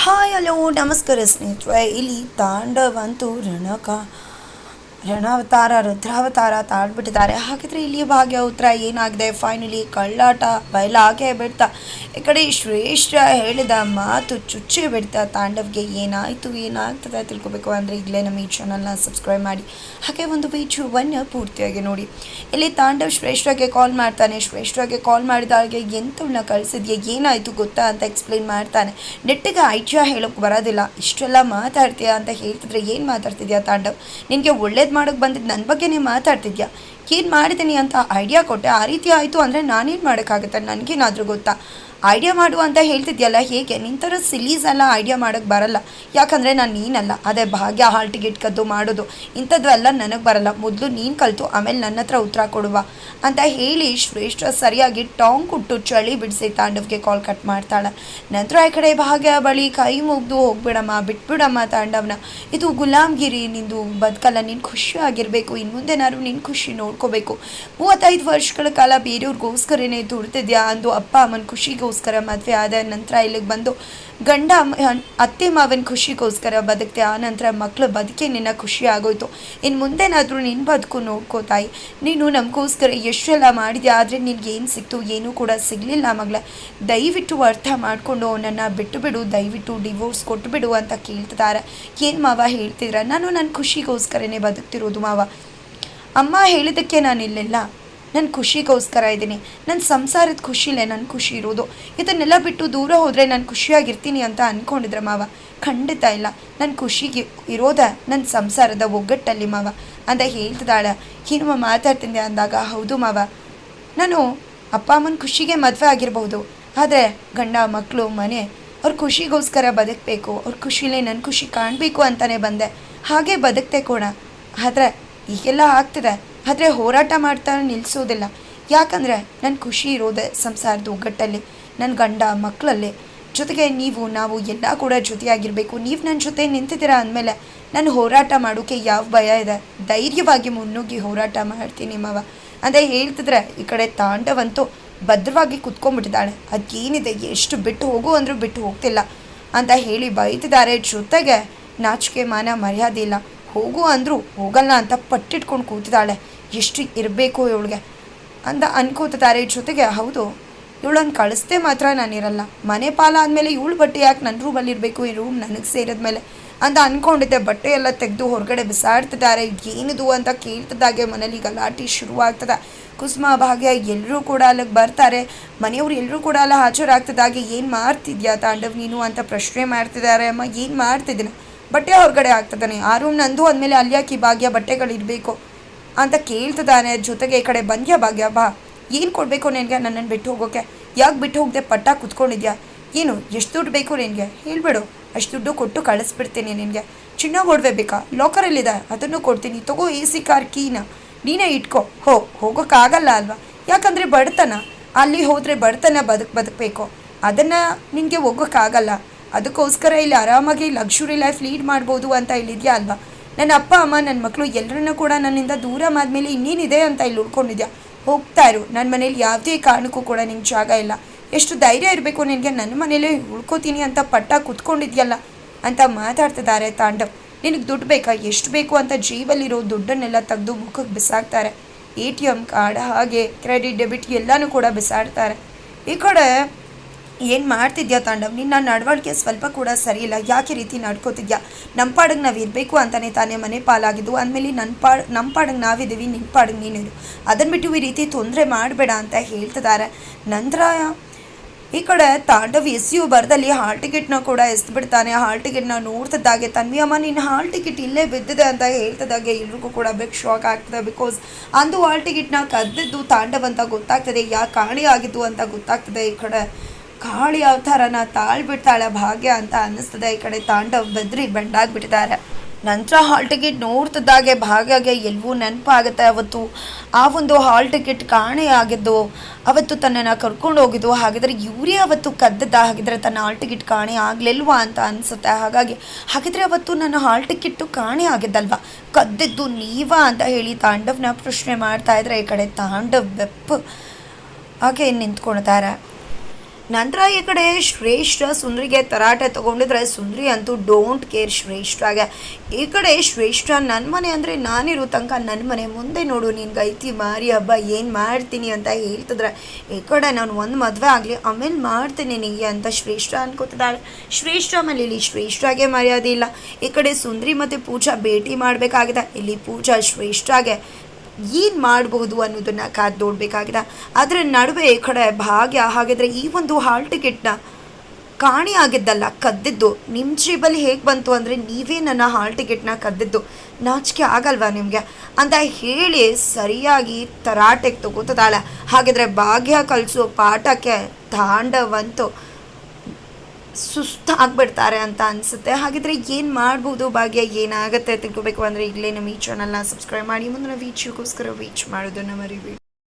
Hi hello ನಮಸ್ಕಾರ ಸ್ನೇಹಿತರೆ. ಇಲ್ಲಿ ತಾಂಡವಂತೂ ರಣಾವತಾರ ರುದ್ರಾವತಾರ ತಾಳ್ಬಿಟ್ಟಿದ್ದಾರೆ. ಹಾಗಿದ್ರೆ ಇಲ್ಲಿ ಭಾಗ್ಯ ಉತ್ತರ ಏನಾಗಿದೆ, ಫೈನಲಿ ಕಳ್ಳಾಟ ಬಯಲಾಗೆ ಬಿಡ್ತಾ ಈ ಕಡೆ ಶ್ರೇಷ್ಠ ಹೇಳಿದ ಮಾತು ಚುಚ್ಚಿ ಬಿಡ್ತಾ ತಾಂಡವ್ಗೆ ಏನಾಗ್ತದೆ ತಿಳ್ಕೊಬೇಕು ಅಂದರೆ ಈಗಲೇ ನಮ್ಮ ಈ ಚಾನಲ್ನ ಸಬ್ಸ್ಕ್ರೈಬ್ ಮಾಡಿ, ಹಾಗೆ ಒಂದು ವಿಡಿಯೋವನ್ನು ಪೂರ್ತಿಯಾಗಿ ನೋಡಿ. ಇಲ್ಲಿ ತಾಂಡವ್ ಶ್ರೇಷ್ಠಗೆ ಕಾಲ್ ಮಾಡ್ತಾನೆ. ಶ್ರೇಷ್ಠಗೆ ಕಾಲ್ ಮಾಡಿದಾಗೆ ಎಂಥವನ್ನ ಕಳಿಸಿದ್ಯಾ, ಏನಾಯಿತು ಗೊತ್ತಾ ಅಂತ ಎಕ್ಸ್ಪ್ಲೇನ್ ಮಾಡ್ತಾನೆ. ನೆಟ್ಟಿಗೆ ಐಡಿಯಾ ಹೇಳೋಕ್ಕೆ ಬರೋದಿಲ್ಲ, ಇಷ್ಟೆಲ್ಲ ಮಾತಾಡ್ತೀಯಾ ಅಂತ ಹೇಳ್ತಿದ್ರೆ ಏನು ಮಾತಾಡ್ತಿದ್ಯಾ ತಾಂಡವ್, ನಿನಗೆ ಒಳ್ಳೇದು ಮಾಡೋಕ್ಕೆ ಬಂದಿದ್ದು ನನ್ನ ಬಗ್ಗೆನೇ ಮಾತಾಡ್ತಿದ್ಯಾ, ಏನು ಮಾಡಿದ್ದೀನಿ ಅಂತ ಐಡಿಯಾ ಕೊಟ್ಟೆ, ಆ ರೀತಿ ಆಯಿತು ಅಂದರೆ ನಾನೇನು ಮಾಡೋಕ್ಕಾಗುತ್ತೆ, ನನಗೇನಾದರೂ ಗೊತ್ತಾ, ಐಡಿಯಾ ಮಾಡು ಅಂತ ಹೇಳ್ತಿದ್ಯಲ್ಲ, ಹೇಗೆ ನಿನ್ನ ಥರ ಸಿಲೀಸ್ ಎಲ್ಲ ಐಡಿಯಾ ಮಾಡೋಕ್ಕೆ ಬರಲ್ಲ, ಯಾಕಂದರೆ ನಾನು ನೀನಲ್ಲ, ಅದೇ ಭಾಗ್ಯ ಹಾಲ್ ಟಿಕೆಟ್ ಕದ್ದು ಮಾಡೋದು, ಇಂಥದ್ದು ಎಲ್ಲ ನನಗೆ ಬರಲ್ಲ, ಮೊದಲು ನೀನು ಕಲಿತು ಆಮೇಲೆ ನನ್ನ ಹತ್ರ ಉತ್ತರ ಕೊಡುವ ಅಂತ ಹೇಳಿ ಶ್ರೇಷ್ಠ ಸರಿಯಾಗಿ ಟಾಂಗ್ ಕೊಟ್ಟು ಚಳಿ ಬಿಡಿಸಿ ತಾಂಡವ್ಗೆ ಕಾಲ್ ಕಟ್ ಮಾಡ್ತಾಳೆ. ನಂತರ ಈ ಕಡೆ ಭಾಗ್ಯ ಬಳಿ ಕೈ ಮುಗ್ದು ಹೋಗ್ಬಿಡಮ್ಮ, ಬಿಟ್ಬಿಡಮ್ಮ ತಾಂಡವ್ನ, ಇದು ಗುಲಾಮ್ಗಿರಿ, ನಿಂದು ಬದುಕಲ್ಲ, ನೀನು ಖುಷಿಯಾಗಿರಬೇಕು, ಇನ್ನು ಮುಂದೆ ನಾನು ನಿನ್ನ ಖುಷಿ ನೋಡ್ಕೋಬೇಕು, 35 ವರ್ಷಗಳ ಕಾಲ ಬೇರೆಯವ್ರಿಗೋಸ್ಕರನೇ ದುಡ್ತಿದ್ಯಾ ಅಂದು ಅಪ್ಪ ಅಮ್ಮನ ಖುಷಿಗೋಸ್ಕರ ಮದುವೆ ಆದ ನಂತರ ಇಲ್ಲಿಗೆ ಬಂದು ಗಂಡ ಅತ್ತೆ ಮಾವನ ಖುಷಿಗೋಸ್ಕರ ಬದುಕ್ತೆ, ಆ ನಂತರ ಮಕ್ಕಳು ಬದುಕಿ ನಿನ್ನ ಖುಷಿ ಆಗೋಯ್ತು, ಇನ್ನು ಮುಂದೆನಾದರೂ ನಿನ್ನ ಬದುಕು ನೋಡ್ಕೋತಾಯಿ, ನೀನು ನಮಗೋಸ್ಕರ ಎಷ್ಟೆಲ್ಲ ಮಾಡಿದ್ಯಾ, ಆದರೆ ನಿನಗೇನು ಸಿಕ್ತು, ಏನೂ ಕೂಡ ಸಿಗಲಿಲ್ಲ ಮಗಳ, ದಯವಿಟ್ಟು ಅರ್ಥ ಮಾಡಿಕೊಂಡು ಅವನನ್ನು ಬಿಟ್ಟು ಬಿಡು, ದಯವಿಟ್ಟು ಡಿವೋರ್ಸ್ ಕೊಟ್ಟುಬಿಡು ಅಂತ ಕೇಳ್ತಿದ್ದಾರೆ. ಏನು ಮಾವ ಹೇಳ್ತಿದ್ರ, ನಾನು ನನ್ನ ಖುಷಿಗೋಸ್ಕರನೇ ಬದುಕ್ತಿರೋದು ಮಾವ, ಅಮ್ಮ ಹೇಳಿದ್ದಕ್ಕೆ ನಾನು ಇಲ್ಲೆಲ್ಲ ನನ್ನ ಖುಷಿಗೋಸ್ಕರ ಇದ್ದೀನಿ, ನನ್ನ ಸಂಸಾರದ ಖುಷಿಲೇ ನನ್ನ ಖುಷಿ ಇರೋದು, ಇದನ್ನೆಲ್ಲ ಬಿಟ್ಟು ದೂರ ಹೋದರೆ ನಾನು ಖುಷಿಯಾಗಿರ್ತೀನಿ ಅಂತ ಅಂದ್ಕೊಂಡಿದ್ರೆ ಮಾವ, ಖಂಡಿತ ಇಲ್ಲ, ನನ್ನ ಖುಷಿಗೆ ಇರೋದ ನನ್ನ ಸಂಸಾರದ ಒಗ್ಗಟ್ಟಲ್ಲಿ ಮಾವ ಅಂತ ಹೇಳ್ತಿದ್ದಾಳೆ. ಏನಮ್ಮ ಮಾತಾಡ್ತಿದ್ದೆ ಅಂದಾಗ, ಹೌದು ಮಾವ, ನಾನು ಅಪ್ಪ ಅಮ್ಮನ ಖುಷಿಗೆ ಮದುವೆ ಆಗಿರ್ಬೋದು, ಆದರೆ ಗಂಡ ಮಕ್ಕಳು ಮನೆ ಅವ್ರ ಖುಷಿಗೋಸ್ಕರ ಬದುಕಬೇಕು, ಅವ್ರ ಖುಷಿಲೇ ನನ್ನ ಖುಷಿ ಕಾಣಬೇಕು ಅಂತಲೇ ಬಂದೆ, ಹಾಗೆ ಬದುಕ್ತೆ ಕೂಡ, ಆದರೆ ಈಗೆಲ್ಲ ಆಗ್ತಿದೆ, ಆದರೆ ಹೋರಾಟ ಮಾಡ್ತಾ ನಿಲ್ಲಿಸೋದಿಲ್ಲ, ಯಾಕಂದರೆ ನನ್ನ ಖುಷಿ ಇರೋದೆ ಸಂಸಾರದ ಒಗ್ಗಟ್ಟಲ್ಲಿ, ನನ್ನ ಗಂಡ ಮಕ್ಕಳಲ್ಲಿ, ಜೊತೆಗೆ ನಾವು ಎಲ್ಲ ಕೂಡ ಜೊತೆಯಾಗಿರಬೇಕು, ನೀವು ನನ್ನ ಜೊತೆ ನಿಂತಿದ್ದೀರಾ ಅಂದಮೇಲೆ ನಾನು ಹೋರಾಟ ಮಾಡೋಕ್ಕೆ ಯಾವ ಭಯ ಇದೆ, ಧೈರ್ಯವಾಗಿ ಮುನ್ನುಗ್ಗಿ ಹೋರಾಟ ಮಾಡ್ತೀನಿ ಮಾವ ಅಂತ ಹೇಳ್ತಿದ್ರೆ, ಈ ಕಡೆ ತಾಂಡವಂತೂ ಭದ್ರವಾಗಿ ಕುತ್ಕೊಂಡ್ಬಿಟ್ಟಿದ್ದಾಳೆ. ಅದೇನಿದೆ, ಎಷ್ಟು ಬಿಟ್ಟು ಹೋಗು ಅಂದರೂ ಬಿಟ್ಟು ಹೋಗ್ತಿಲ್ಲ ಅಂತ ಹೇಳಿ ಬೈತಿದ್ದಾರೆ. ಜೊತೆಗೆ ನಾಚಿಕೆ ಮಾನ ಮರ್ಯಾದೆ ಇಲ್ಲ, ಹೋಗು ಅಂದರೂ ಹೋಗಲ್ಲ ಅಂತ ಪಟ್ಟಿಟ್ಕೊಂಡು ಕೂತಿದ್ದಾಳೆ. ಎಷ್ಟು ಇರಬೇಕು ಇವಳಿಗೆ ಅಂತ ಅನ್ಕೋತಿದ್ದಾರೆ. ಜೊತೆಗೆ ಹೌದು, ಇವಳನ್ನು ಕಳಿಸ್ದೆ ಮಾತ್ರ ನಾನಿರಲ್ಲ, ಮನೆ ಪಾಲ ಆದಮೇಲೆ ಇವಳು ಬಟ್ಟೆ ಯಾಕೆ ನನ್ನ ರೂಮಲ್ಲಿ ಇರಬೇಕು, ಈ ರೂಮ್ ನನಗೆ ಸೇರಿದ್ಮೇಲೆ ಅಂತ ಅಂದ್ಕೊಂಡಿದ್ದೆ. ಬಟ್ಟೆ ಎಲ್ಲ ತೆಗೆದು ಹೊರಗಡೆ ಬಿಸಾಡ್ತಿದ್ದಾರೆ. ಏನಿದು ಅಂತ ಕೇಳ್ತಿದ್ದಾಗೆ ಮನೇಲಿ ಗಲಾಟೆ ಶುರುವಾಗ್ತದೆ. ಕುಸುಮ ಭಾಗ್ಯ ಎಲ್ಲರೂ ಕೂಡ ಅಲ್ಲಿಗೆ ಬರ್ತಾರೆ. ಮನೆಯವರು ಎಲ್ಲರೂ ಕೂಡ ಅಲ್ಲ ಹಾಜರಾಗ್ತಿದ್ದಾಗೆ, ಏನು ಮಾಡ್ತಿದ್ಯಾ ತಾಂಡವ್ ನೀನು ಅಂತ ಪ್ರಶ್ನೆ ಮಾಡ್ತಿದ್ದಾರೆ. ಅಮ್ಮ ಏನು ಮಾಡ್ತಿದ್ದೀನಿ, ಬಟ್ಟೆ ಹೊರಗಡೆ ಆಗ್ತದಾನೆ, ಆ ರೂಮ್ ನಂದು ಅಂದಮೇಲೆ ಅಲ್ಯಾಕಿ ಭಾಗ್ಯ ಬಟ್ಟೆಗಳಿರಬೇಕು ಅಂತ ಕೇಳ್ತಿದ್ದಾನೆ. ಜೊತೆಗೆ ಈ ಕಡೆ ಬಂದ್ಯಾ ಭಾಗ್ಯ, ಬಾ, ಏನು ಕೊಡಬೇಕು ನಿನಗೆ ನನ್ನನ್ನು ಬಿಟ್ಟು ಹೋಗೋಕ್ಕೆ, ಯಾಕೆ ಬಿಟ್ಟು ಹೋಗದೆ ಪಟ್ಟ ಕುತ್ಕೊಂಡಿದ್ಯಾ, ಏನು ಎಷ್ಟು ದುಡ್ಡು ಬೇಕು ನಿನಗೆ ಹೇಳ್ಬಿಡು, ಅಷ್ಟು ದುಡ್ಡು ಕೊಟ್ಟು ಕಳಿಸ್ಬಿಡ್ತೀನಿ, ನಿನಗೆ ಚಿನ್ನ ಒಡವೆ ಬೇಕಾ, ಲಾಕರಲ್ಲಿದೆ ಅದನ್ನು ಕೊಡ್ತೀನಿ, ತಗೋ AC ಕಾರ್ ಕೀನ ನೀನೇ ಇಟ್ಕೋ, ಹೋಗೋಕ್ಕಾಗಲ್ಲ ಅಲ್ವಾ, ಯಾಕಂದರೆ ಬಡತನ, ಅಲ್ಲಿ ಹೋದರೆ ಬಡತನ ಬದುಕಬೇಕು, ಅದನ್ನು ನಿನಗೆ ಹೋಗೋಕ್ಕಾಗಲ್ಲ, ಅದಕ್ಕೋಸ್ಕರ ಇಲ್ಲಿ ಆರಾಮಾಗಿ ಲಕ್ಸುರಿ ಲೈಫ್ ಲೀಡ್ ಮಾಡ್ಬೋದು ಅಂತ ಇಲ್ಲಿದೆಯಾ ಅಲ್ವಾ, ನನ್ನ ಅಪ್ಪ ಅಮ್ಮ ನನ್ನ ಮಕ್ಕಳು ಎಲ್ಲರನ್ನೂ ಕೂಡ ನನ್ನಿಂದ ದೂರ ಆದಮೇಲೆ ಇನ್ನೇನಿದೆ ಅಂತ ಇಲ್ಲಿ ಉಳ್ಕೊಂಡಿದ್ಯಾ, ಹೋಗ್ತಾ ಇರು, ನನ್ನ ಮನೇಲಿ ಯಾವುದೇ ಕಾರಣಕ್ಕೂ ಕೂಡ ನಿಂಗೆ ಜಾಗ ಇಲ್ಲ, ಎಷ್ಟು ಧೈರ್ಯ ಇರಬೇಕು ನಿನಗೆ, ನನ್ನ ಮನೇಲಿ ಉಳ್ಕೋತೀನಿ ಅಂತ ಪಟ್ಟ ಕುತ್ಕೊಂಡಿದ್ಯಲ್ಲ ಅಂತ ಮಾತಾಡ್ತಿದ್ದಾರೆ ತಾಂಡವ್. ನಿನಗೆ ದುಡ್ಡು ಬೇಕಾ, ಎಷ್ಟು ಬೇಕು ಅಂತ ಜೇಬಲ್ಲಿರೋ ದುಡ್ಡನ್ನೆಲ್ಲ ತೆಗೆದು ಮುಖಕ್ಕೆ ಬಿಸಾಡ್ತಾರೆ. ATM ಕಾರ್ಡ್ ಹಾಗೆ ಕ್ರೆಡಿಟ್ ಡೆಬಿಟ್ ಎಲ್ಲನೂ ಕೂಡ ಬಿಸಾಡ್ತಾರೆ. ಈ ಕಡೆ ಏನು ಮಾಡ್ತಿದ್ಯಾ ತಾಂಡವ್, ನಿನ್ನ ನಡವಳಿಕೆ ಸ್ವಲ್ಪ ಕೂಡ ಸರಿ ಇಲ್ಲ, ಯಾಕೆ ರೀತಿ ನಡ್ಕೋತಿದ್ಯಾ, ನಮ್ಮ ಪಾಡಿಗೆ ನಾವು ಇರಬೇಕು ಅಂತಲೇ ತಾನೇ ಮನೆ ಪಾಲಾಗಿದ್ದು, ಅಂದಮೇಲೆ ನಮ್ಮ ಪಾಡಿಗೆ ನಾವಿದ್ದೀವಿ, ನಿನ್ನ ಪಾಡಿಗೆ ನೀನಿರು, ಅದನ್ನು ಬಿಟ್ಟು ಈ ರೀತಿ ತೊಂದರೆ ಮಾಡಬೇಡ ಅಂತ ಹೇಳ್ತಿದ್ದಾರೆ. ನಂತರ ಈ ಕಡೆ ತಾಂಡವ್ SU ಬರದಲ್ಲಿ ಹಾಲ್ ಟಿಕೆಟ್ನ ಕೂಡ ಎಸ್ಬಿಡ್ತಾನೆ. ಹಾಲ್ ಟಿಕೆಟ್ನ ನೋಡ್ತಿದ್ದಾಗೆ ತನ್ವಿ ಅಮ್ಮ ನಿನ್ನ ಹಾಲ್ ಟಿಕೆಟ್ ಇಲ್ಲೇ ಬಿದ್ದಿದೆ ಅಂತ ಹೇಳ್ತಿದ್ದಾಗೆ ಎಲ್ರಿಗೂ ಕೂಡ ಬಿಗ್ ಶಾಕ್ ಆಗ್ತದೆ. ಬಿಕಾಸ್ ಅಂದು ಹಾಲ್ ಟಿಕೆಟ್ನ ಕದ್ದಿದ್ದು ತಾಂಡವ್ ಅಂತ ಗೊತ್ತಾಗ್ತದೆ, ಯಾಕೆ ಕಾಣಿ ಆಗಿದ್ದು ಅಂತ ಗೊತ್ತಾಗ್ತದೆ. ಈ ಕಡೆ ಕಾಳಿ ಅವತಾರನ ತಾಳ್ಬಿಡ್ತಾಳೆ ಭಾಗ್ಯ ಅಂತ ಅನ್ನಿಸ್ತದೆ. ಈ ಕಡೆ ತಾಂಡವ್ ಬೆದ್ರಿ ಬೆಂಡಾಗ್ಬಿಟ್ಟಿದ್ದಾರೆ. ನಂತರ ಹಾಲ್ ಟಿಕೆಟ್ ನೋಡ್ತಿದ್ದಾಗೆ ಭಾಗ್ಯಗೆ ಎಲ್ಲವೂ ನೆನಪಾಗುತ್ತೆ. ಅವತ್ತು ಆ ಒಂದು ಹಾಲ್ ಟಿಕೆಟ್ ಕಾಣೆಯಾಗಿದ್ದು, ಅವತ್ತು ತನ್ನನ್ನು ಕರ್ಕೊಂಡು ಹೋಗಿದ್ದು, ಹಾಗಿದ್ರೆ ಇವರೇ ಅವತ್ತು ಕದ್ದದ್ದ, ಹಾಗಿದ್ರೆ ತನ್ನ ಹಾಲ್ ಟಿಕೆಟ್ ಕಾಣೆ ಆಗಲಿಲ್ವಾ ಅಂತ ಅನಿಸುತ್ತೆ. ಹಾಗಿದ್ರೆ ಅವತ್ತು ನನ್ನ ಹಾಲ್ ಟಿಕೆಟ್ಟು ಕಾಣೆ ಆಗಿದ್ದಲ್ವಾ, ಕದ್ದಿದ್ದು ನೀವಾ ಅಂತ ಹೇಳಿ ತಾಂಡವ್ನ ಪ್ರಶ್ನೆ ಮಾಡ್ತಾ ಇದ್ರೆ, ಈ ಕಡೆ ತಾಂಡವ್ ಬೆಪ್ಪು ಹಾಗೆ ನಿಂತ್ಕೊಳ್ತಾರೆ. ನಂತರ ಈ ಕಡೆ ಶ್ರೇಷ್ಠ ಸುಂದ್ರಿಗೆ ತರಾಟೆ ತಗೊಂಡಿದ್ರೆ ಸುಂದ್ರಿ ಅಂತೂ ಡೋಂಟ್ ಕೇರ್ ಶ್ರೇಷ್ಠಾಗೆ. ಈ ಕಡೆ ಶ್ರೇಷ್ಠ ನನ್ನ ಮನೆ ಅಂದರೆ ನಾನಿರೋ ತನಕ ನನ್ನ ಮನೆ, ಮುಂದೆ ನೋಡು ನಿನ್ಗೆ ಐತಿ ಮಾರಿ ಹಬ್ಬ ಏನು ಮಾಡ್ತೀನಿ ಅಂತ ಹೇಳ್ತಿದ್ರೆ, ಈ ಕಡೆ ನಾನು ಒಂದು ಮದುವೆ ಆಗಲಿ ಆಮೇಲೆ ಮಾಡ್ತೀನಿ ನಿನಗೆ ಅಂತ ಶ್ರೇಷ್ಠ ಅನ್ಕೋತಿದ್ದಾಳೆ. ಶ್ರೇಷ್ಠ ಆಮೇಲೆ ಇಲ್ಲಿ ಶ್ರೇಷ್ಠಾಗೆ ಮರ್ಯಾದೆ ಇಲ್ಲ. ಈ ಕಡೆ ಸುಂದ್ರಿ ಮತ್ತು ಪೂಜಾ ಭೇಟಿ ಮಾಡಬೇಕಾಗಿದೆ. ಇಲ್ಲಿ ಪೂಜಾ ಶ್ರೇಷ್ಠಾಗೆ ಏನು ಮಾಡಬಹುದು ಅನ್ನೋದನ್ನು ಕಾದು ನೋಡಬೇಕಾಗಿದೆ. ಅದರ ನಡುವೆ ಈ ಕಡೆ ಭಾಗ್ಯ ಹಾಗಿದ್ರೆ ಈ ಒಂದು ಹಾಲ್ ಟಿಕೆಟ್ನ ಕಾಣಿ ಆಗಿದ್ದಲ್ಲ ಕದ್ದಿದ್ದು ನಿಮ್ಮ ಜೇಬಲ್ಲಿ ಹೇಗೆ ಬಂತು ಅಂದರೆ ನೀವೇ ನನ್ನ ಹಾಲ್ ಟಿಕೆಟ್ನ ಕದ್ದಿದ್ದು, ನಾಚಿಕೆ ಆಗಲ್ವಾ ನಿಮಗೆ ಅಂತ ಹೇಳಿ ಸರಿಯಾಗಿ ತರಾಟೆಗೆ ತಗೋತದಾಳೆ. ಹಾಗಿದ್ರೆ ಭಾಗ್ಯ ಕಲಿಸೋ ಪಾಠಕ್ಕೆ ತಾಂಡವಂತೂ ಸುಸ್ತಾಗ್ಬಿಡ್ತಾರೆ ಅಂತ ಅನಿಸುತ್ತೆ. ಹಾಗಿದ್ರೆ ಏನು ಮಾಡ್ಬೋದು ಭಾಗ್ಯ, ಏನಾಗುತ್ತೆ ತಿಳ್ಕೊಬೇಕು ಅಂದರೆ ಈಗಲೇ ನಮ್ಮ ಈ ಚಾನಲ್ನ ಸಬ್ಸ್ಕ್ರೈಬ್ ಮಾಡಿ ಮುಂದಿನ ವೀಡಿಯೋಗೋಸ್ಕರ ವೇಟ್ ಮಾಡೋದನ್ನು ಮರಿಬೇಡಿ.